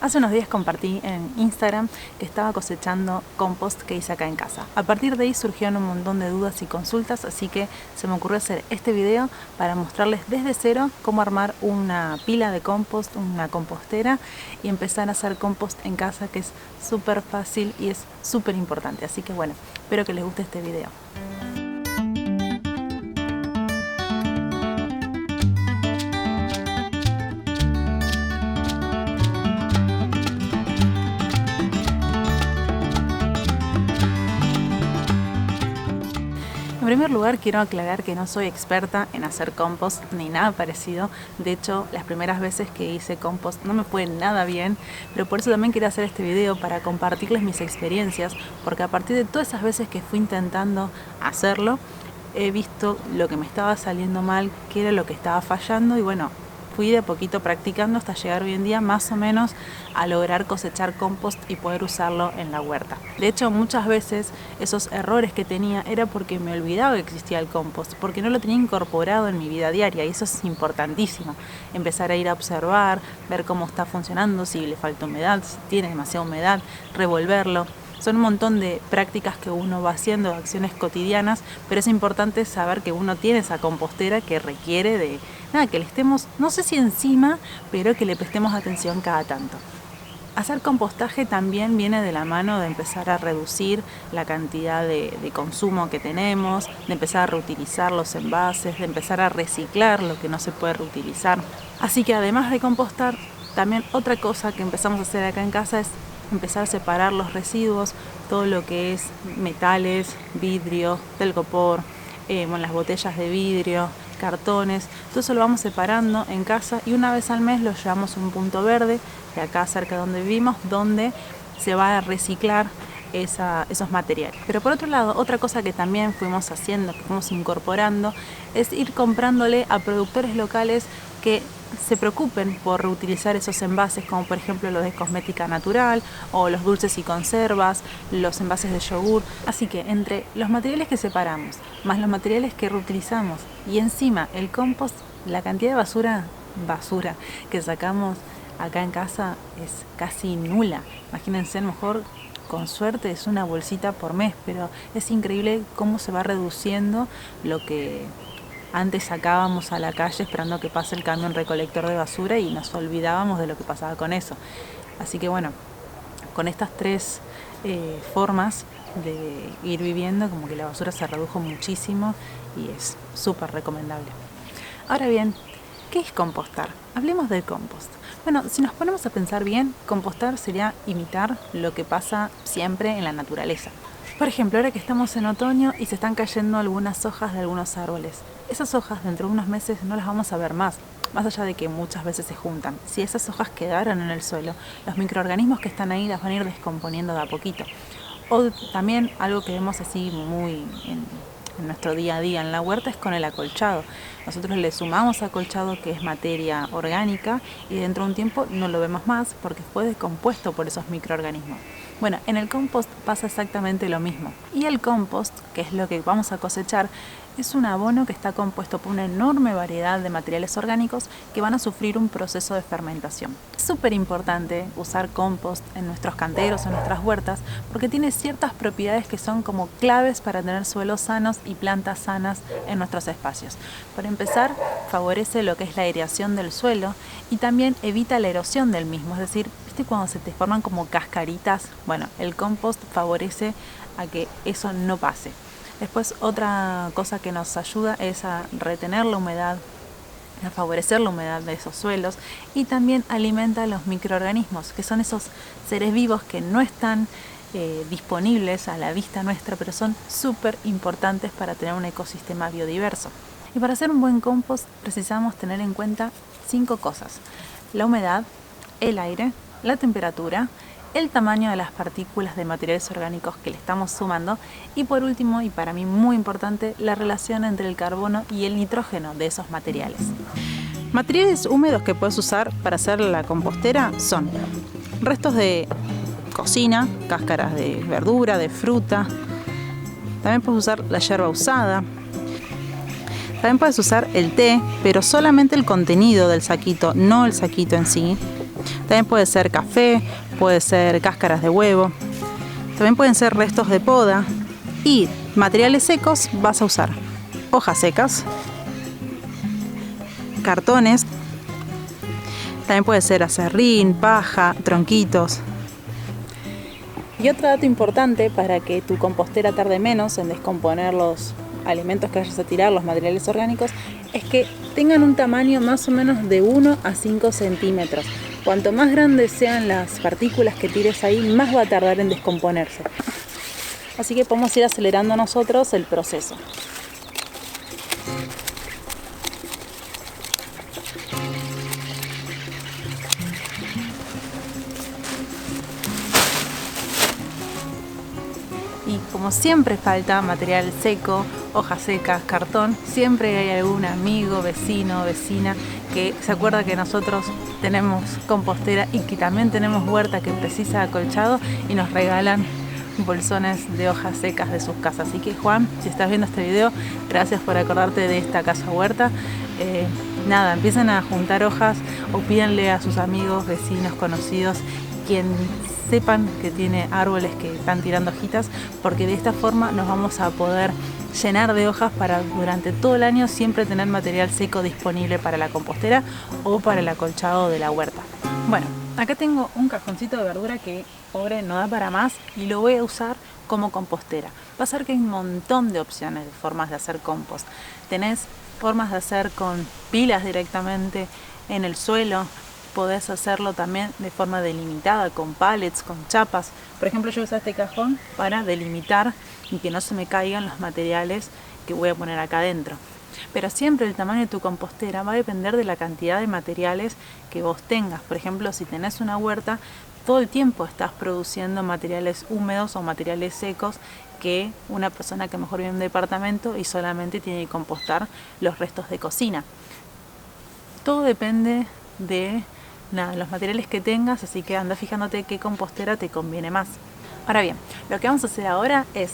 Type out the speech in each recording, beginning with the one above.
Hace unos días compartí en Instagram que estaba cosechando compost que hice acá en casa. A partir de ahí surgieron un montón de dudas y consultas, así que se me ocurrió hacer este video para mostrarles desde cero cómo armar una pila de compost, una compostera y empezar a hacer compost en casa, que es súper fácil y es súper importante. Así que bueno, espero que les guste este video. En primer lugar, quiero aclarar que no soy experta en hacer compost ni nada parecido. De hecho, las primeras veces que hice compost no me fue nada bien, pero por eso también quería hacer este video para compartirles mis experiencias, porque a partir de todas esas veces que fui intentando hacerlo, he visto lo que me estaba saliendo mal, qué era lo que estaba fallando y bueno, fui de a poquito practicando hasta llegar hoy en día más o menos a lograr cosechar compost y poder usarlo en la huerta. De hecho, muchas veces esos errores que tenía era porque me olvidaba que existía el compost, porque no lo tenía incorporado en mi vida diaria, y eso es importantísimo. Empezar a ir a observar, ver cómo está funcionando, si le falta humedad, si tiene demasiada humedad, revolverlo. Son un montón de prácticas que uno va haciendo, acciones cotidianas, pero es importante saber que uno tiene esa compostera que requiere de que le estemos, no sé si encima, pero que le prestemos atención cada tanto. Hacer compostaje también viene de la mano de empezar a reducir la cantidad de consumo que tenemos, de empezar a reutilizar los envases, de empezar a reciclar lo que no se puede reutilizar. Así que además de compostar, también otra cosa que empezamos a hacer acá en casa es empezar a separar los residuos, todo lo que es metales, vidrio, telgopor, las botellas de vidrio, cartones, todo eso lo vamos separando en casa y una vez al mes lo llevamos a un punto verde de acá cerca de donde vivimos, donde se va a reciclar esos materiales. Pero por otro lado, otra cosa que también fuimos haciendo, que fuimos incorporando, es ir comprándole a productores locales que se preocupen por reutilizar esos envases, como por ejemplo los de cosmética natural o los dulces y conservas, los envases de yogur. Así que entre los materiales que separamos, más los materiales que reutilizamos y encima el compost, la cantidad de basura que sacamos acá en casa es casi nula. Imagínense, a lo mejor con suerte es una bolsita por mes, pero es increíble cómo se va reduciendo lo que antes sacábamos a la calle esperando que pase el camión recolector de basura y nos olvidábamos de lo que pasaba con eso. Así que bueno, con estas tres formas de ir viviendo, como que la basura se redujo muchísimo y es súper recomendable. Ahora bien, ¿qué es compostar? Hablemos del compost. Bueno, si nos ponemos a pensar bien, compostar sería imitar lo que pasa siempre en la naturaleza. Por ejemplo, ahora que estamos en otoño y se están cayendo algunas hojas de algunos árboles. Esas hojas dentro de unos meses no las vamos a ver más allá de que muchas veces se juntan. Si esas hojas quedaron en el suelo, los microorganismos que están ahí las van a ir descomponiendo de a poquito. O también algo que vemos así muy en nuestro día a día en la huerta es con el acolchado. Nosotros le sumamos acolchado, que es materia orgánica, y dentro de un tiempo no lo vemos más porque fue descompuesto por esos microorganismos. Bueno, en el compost pasa exactamente lo mismo. Y el compost, que es lo que vamos a cosechar, es un abono que está compuesto por una enorme variedad de materiales orgánicos que van a sufrir un proceso de fermentación. Es súper importante usar compost en nuestros canteros, en nuestras huertas, porque tiene ciertas propiedades que son como claves para tener suelos sanos y plantas sanas en nuestros espacios. Para empezar, favorece lo que es la aireación del suelo y también evita la erosión del mismo, es decir, ¿viste cuando se te forman como cascaritas? Bueno, el compost favorece a que eso no pase. Después, otra cosa que nos ayuda es a retener la humedad, a favorecer la humedad de esos suelos, y también alimenta a los microorganismos, que son esos seres vivos que no están disponibles a la vista nuestra, pero son súper importantes para tener un ecosistema biodiverso. Y para hacer un buen compost precisamos tener en cuenta 5 cosas: la humedad, el aire, la temperatura, el tamaño de las partículas de materiales orgánicos que le estamos sumando y por último, y para mí muy importante, la relación entre el carbono y el nitrógeno de esos materiales. Materiales húmedos que puedes usar para hacer la compostera son restos de cocina, cáscaras de verdura, de fruta. También puedes usar la yerba usada. También puedes usar el té, pero solamente el contenido del saquito, no el saquito en sí. También puede ser café, puede ser cáscaras de huevo, también pueden ser restos de poda. Y materiales secos vas a usar hojas secas, cartones, también puede ser aserrín, paja, tronquitos. Y otro dato importante para que tu compostera tarde menos en descomponer los alimentos que vayas a tirar, los materiales orgánicos, es que tengan un tamaño más o menos de 1 a 5 centímetros. Cuanto más grandes sean las partículas que tires ahí, más va a tardar en descomponerse. Así que podemos ir acelerando nosotros el proceso. Y como siempre falta material seco, hojas secas, cartón, siempre hay algún amigo, vecino, vecina que se acuerda que nosotros tenemos compostera y que también tenemos huerta que precisa acolchado y nos regalan bolsones de hojas secas de sus casas. Así que Juan, si estás viendo este video, gracias por acordarte de esta casa huerta. Nada, empiecen a juntar hojas o pídanle a sus amigos, vecinos, conocidos, quien sepan que tiene árboles que están tirando hojitas, porque de esta forma nos vamos a poder llenar de hojas para durante todo el año siempre tener material seco disponible para la compostera o para el acolchado de la huerta. Bueno, acá tengo un cajoncito de verdura que pobre no da para más y lo voy a usar como compostera. Va a ser que hay un montón de opciones, de formas de hacer compost. Tenés formas de hacer con pilas directamente en el suelo. Podés hacerlo también de forma delimitada, con pallets, con chapas. Por ejemplo, yo uso este cajón para delimitar y que no se me caigan los materiales que voy a poner acá adentro. Pero siempre el tamaño de tu compostera va a depender de la cantidad de materiales que vos tengas. Por ejemplo, si tenés una huerta, todo el tiempo estás produciendo materiales húmedos o materiales secos que una persona que mejor vive en un departamento y solamente tiene que compostar los restos de cocina. Todo depende de los materiales que tengas, así que anda fijándote qué compostera te conviene más. Ahora bien, lo que vamos a hacer ahora es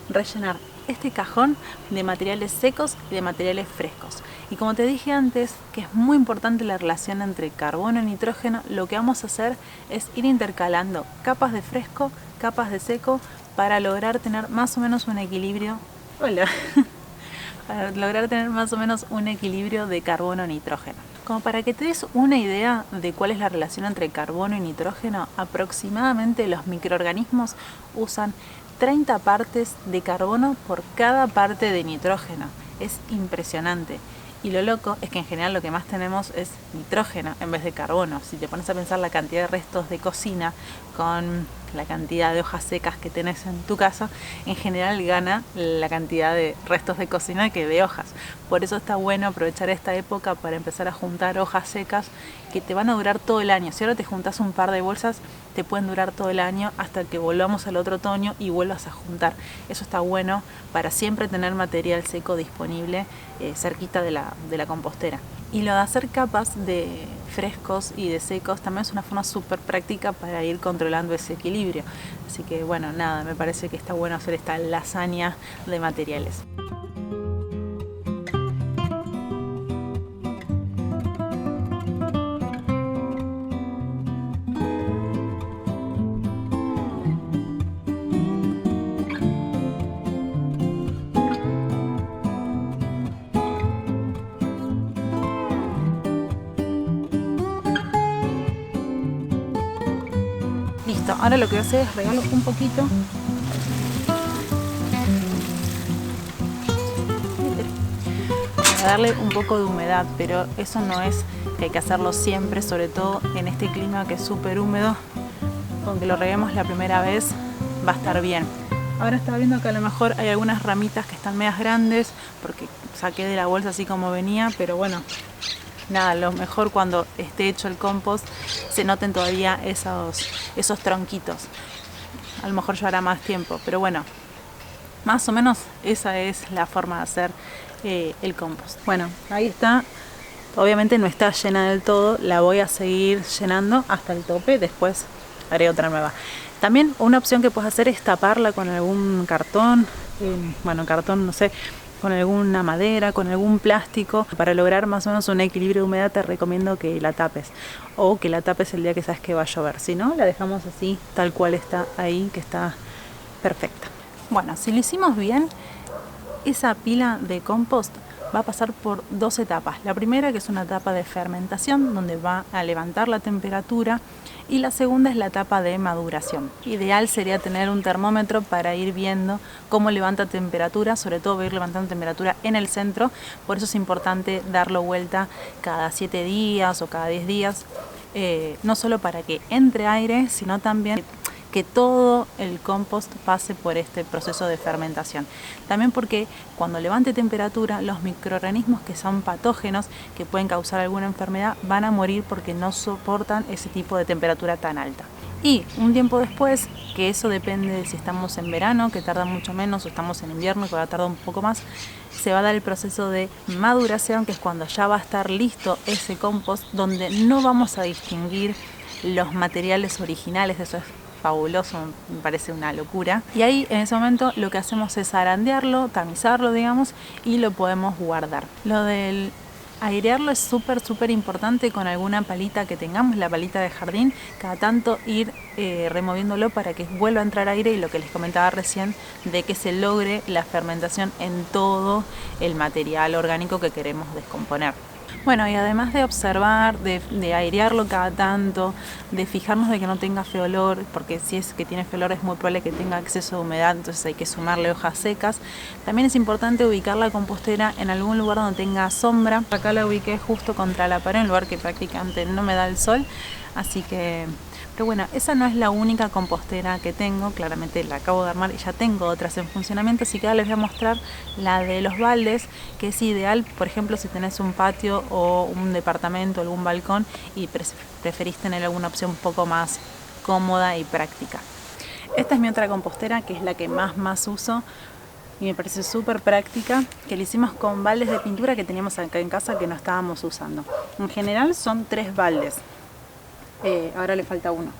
rellenar este cajón de materiales secos y de materiales frescos. Y como te dije antes, que es muy importante la relación entre carbono y nitrógeno, lo que vamos a hacer es ir intercalando capas de fresco, capas de seco, para lograr tener más o menos un equilibrio. Para lograr tener más o menos un equilibrio de carbono-nitrógeno. Como para que te des una idea de cuál es la relación entre carbono y nitrógeno, aproximadamente los microorganismos usan 30 partes de carbono por cada parte de nitrógeno. Es impresionante. Y lo loco es que en general lo que más tenemos es nitrógeno en vez de carbono. Si te pones a pensar la cantidad de restos de cocina con la cantidad de hojas secas que tenés en tu casa, en general gana la cantidad de restos de cocina que de hojas. Por eso está bueno aprovechar esta época para empezar a juntar hojas secas que te van a durar todo el año. Si ahora te juntas un par de bolsas, te pueden durar todo el año hasta que volvamos al otro otoño y vuelvas a juntar. Eso está bueno para siempre tener material seco disponible cerquita de la compostera. Y lo de hacer capas de frescos y de secos también es una forma súper práctica para ir controlando ese equilibrio. Así que bueno, nada, me parece que está bueno hacer esta lasaña de materiales. Listo, ahora lo que voy a hacer es regarlo un poquito para darle un poco de humedad, pero eso no es que hay que hacerlo siempre, sobre todo en este clima que es súper húmedo. Con que lo reguemos la primera vez va a estar bien. Ahora estaba viendo que a lo mejor hay algunas ramitas que están medias grandes porque saqué de la bolsa así como venía, pero bueno, nada, lo mejor cuando esté hecho el compost se noten todavía esos tronquitos. A lo mejor llevará más tiempo, pero bueno, más o menos esa es la forma de hacer el compost. Bueno, ahí está. Obviamente no está llena del todo, la voy a seguir llenando hasta el tope, después haré otra nueva. También una opción que puedes hacer es taparla con algún cartón, cartón, no sé, con alguna madera, con algún plástico. Para lograr más o menos un equilibrio de humedad te recomiendo que la tapes, o que la tapes el día que sabes que va a llover. Si no, la dejamos así, tal cual está ahí, que está perfecta. Bueno, si lo hicimos bien, esa pila de compost va a pasar por 2 etapas. La primera, que es una etapa de fermentación, donde va a levantar la temperatura, y la segunda es la etapa de maduración. Ideal sería tener un termómetro para ir viendo cómo levanta temperatura, sobre todo va a ir levantando temperatura en el centro, por eso es importante darlo vuelta cada 7 días o cada 10 días, no solo para que entre aire, sino también que todo el compost pase por este proceso de fermentación. También porque cuando levante temperatura, los microorganismos que son patógenos, que pueden causar alguna enfermedad, van a morir porque no soportan ese tipo de temperatura tan alta. Y un tiempo después, que eso depende de si estamos en verano, que tarda mucho menos, o estamos en invierno, que va a tardar un poco más, se va a dar el proceso de maduración, que es cuando ya va a estar listo ese compost, donde no vamos a distinguir los materiales originales. Eso es fabuloso, me parece una locura. Y ahí en ese momento lo que hacemos es arandearlo, tamizarlo, digamos, y lo podemos guardar. Lo del airearlo es súper importante con alguna palita que tengamos, la palita de jardín, cada tanto ir removiéndolo para que vuelva a entrar aire, y lo que les comentaba recién, de que se logre la fermentación en todo el material orgánico que queremos descomponer. Bueno, y además de observar, de airearlo cada tanto, de fijarnos de que no tenga feo olor, porque si es que tiene feo olor es muy probable que tenga exceso de humedad, entonces hay que sumarle hojas secas. También es importante ubicar la compostera en algún lugar donde tenga sombra. Acá la ubiqué justo contra la pared, en un lugar que prácticamente no me da el sol, así que... Pero bueno, esa no es la única compostera que tengo, claramente la acabo de armar y ya tengo otras en funcionamiento, así que ahora les voy a mostrar la de los baldes, que es ideal, por ejemplo, si tenés un patio o un departamento, algún balcón y preferís tener alguna opción un poco más cómoda y práctica. Esta es mi otra compostera, que es la que más uso y me parece súper práctica, que la hicimos con baldes de pintura que teníamos acá en casa que no estábamos usando. En general son 3 baldes. Ahora le falta uno,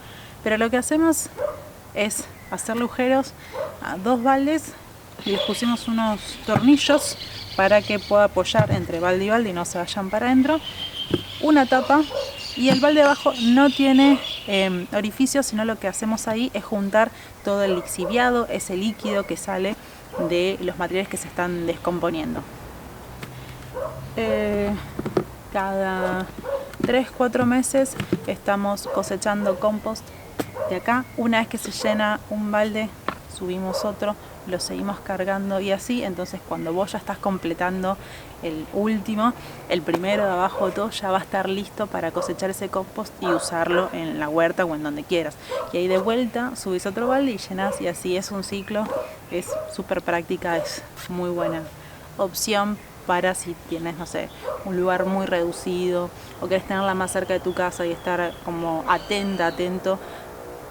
pero lo que hacemos es hacerle agujeros a 2 baldes y les pusimos unos tornillos para que pueda apoyar entre balde y balde y no se vayan para adentro, una tapa, y el balde de abajo no tiene orificio, sino lo que hacemos ahí es juntar todo el lixiviado, ese líquido que sale de los materiales que se están descomponiendo. Cada 3-4 meses estamos cosechando compost de acá. Una vez que se llena un balde, subimos otro, lo seguimos cargando y así. Entonces cuando vos ya estás completando el último, el primero de abajo todo ya va a estar listo para cosechar ese compost y usarlo en la huerta o en donde quieras. Y ahí de vuelta subís otro balde y llenás, y así es un ciclo. Es súper práctica, es muy buena opción para si tienes, no sé, un lugar muy reducido o querés tenerla más cerca de tu casa y estar como atento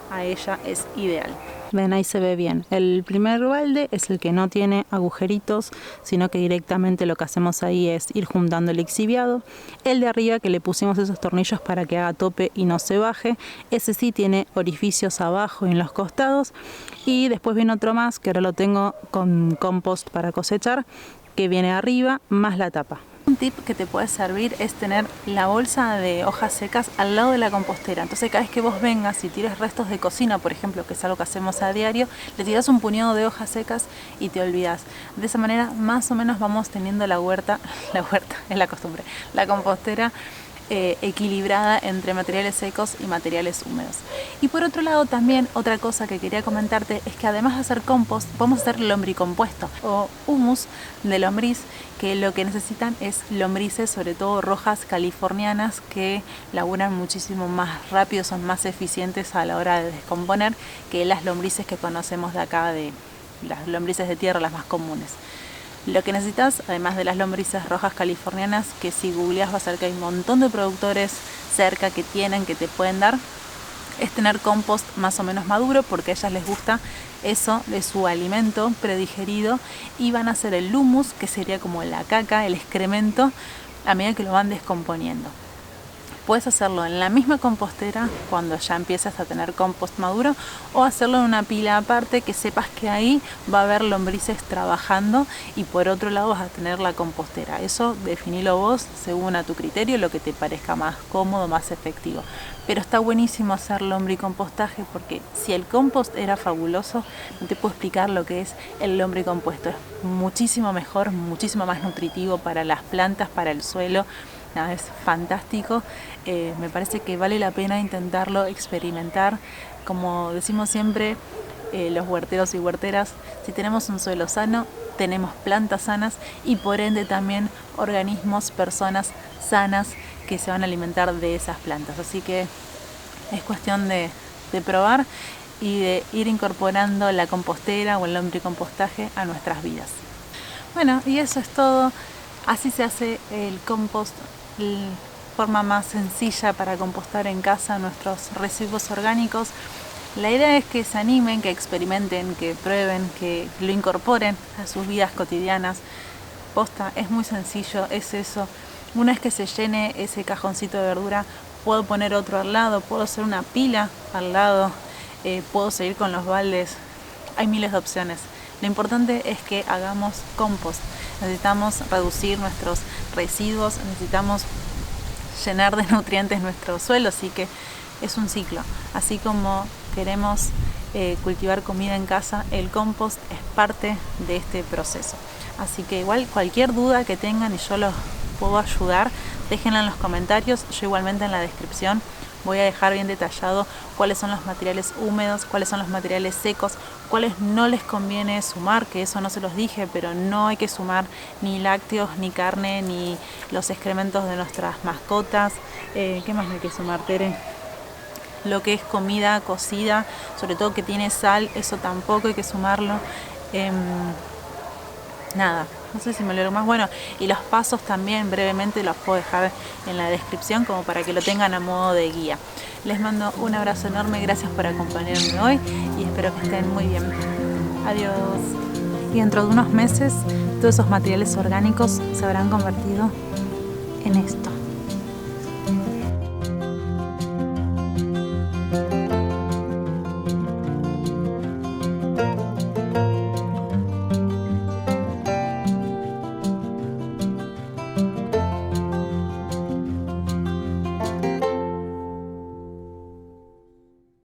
a ella, es ideal. Ven, ahí se ve bien. El primer balde es el que no tiene agujeritos, sino que directamente lo que hacemos ahí es ir juntando el lixiviado. El de arriba, que le pusimos esos tornillos para que haga tope y no se baje, ese sí tiene orificios abajo y en los costados. Y después viene otro más, que ahora lo tengo con compost para cosechar, que viene arriba más la tapa. Un tip que te puede servir es tener la bolsa de hojas secas al lado de la compostera. Entonces cada vez que vos vengas y tires restos de cocina, por ejemplo, que es algo que hacemos a diario, le tirás un puñado de hojas secas y te olvidas. De esa manera más o menos vamos teniendo la huerta es la costumbre, la compostera equilibrada entre materiales secos y materiales húmedos. Y por otro lado también otra cosa que quería comentarte es que además de hacer compost, podemos hacer lombricompuesto o humus de lombriz, que lo que necesitan es lombrices, sobre todo rojas californianas, que laburan muchísimo más rápido, son más eficientes a la hora de descomponer que las lombrices que conocemos de acá, de las lombrices de tierra, las más comunes. Lo que necesitas, además de las lombrices rojas californianas, que si googleas vas a ver que hay un montón de productores cerca que te pueden dar, es tener compost más o menos maduro, porque a ellas les gusta eso de su alimento predigerido, y van a hacer el humus, que sería como la caca, el excremento, a medida que lo van descomponiendo. Puedes hacerlo en la misma compostera cuando ya empiezas a tener compost maduro, o hacerlo en una pila aparte que sepas que ahí va a haber lombrices trabajando y por otro lado vas a tener la compostera. Eso definilo vos según a tu criterio, lo que te parezca más cómodo, más efectivo. Pero está buenísimo hacer lombricompostaje porque si el compost era fabuloso, no te puedo explicar lo que es el lombricompuesto. Es muchísimo mejor, muchísimo más nutritivo para las plantas, para el suelo. Nada, es fantástico. Me parece que vale la pena intentarlo, experimentar. Como decimos siempre, los huerteros y huerteras, si tenemos un suelo sano, tenemos plantas sanas y por ende también organismos, personas sanas que se van a alimentar de esas plantas. Así que es cuestión de probar y de ir incorporando la compostera o el lombricompostaje a nuestras vidas. Bueno, y eso es todo. Así se hace el compost, la forma más sencilla para compostar en casa nuestros residuos orgánicos. La idea es que se animen, que experimenten, que prueben, que lo incorporen a sus vidas cotidianas. Posta, es muy sencillo, es eso. Una vez que se llene ese cajoncito de verdura, puedo poner otro al lado, puedo hacer una pila al lado, puedo seguir con los baldes. Hay miles de opciones. Lo importante es que hagamos compost. Necesitamos reducir nuestros residuos, necesitamos llenar de nutrientes nuestro suelo, así que es un ciclo. Así como queremos cultivar comida en casa, el compost es parte de este proceso. Así que igual cualquier duda que tengan y yo los puedo ayudar, déjenla en los comentarios. Yo igualmente en la descripción voy a dejar bien detallado cuáles son los materiales húmedos, cuáles son los materiales secos, cuáles no les conviene sumar, que eso no se los dije, pero no hay que sumar ni lácteos, ni carne, ni los excrementos de nuestras mascotas. ¿Qué más no hay que sumar, Tere? Lo que es comida cocida, sobre todo que tiene sal, eso tampoco hay que sumarlo. Nada, no sé si me olvido más. Bueno, y los pasos también brevemente los puedo dejar en la descripción como para que lo tengan a modo de guía. Les mando un abrazo enorme, gracias por acompañarme hoy y espero que estén muy bien. Adiós. Y dentro de unos meses todos esos materiales orgánicos se habrán convertido en esto.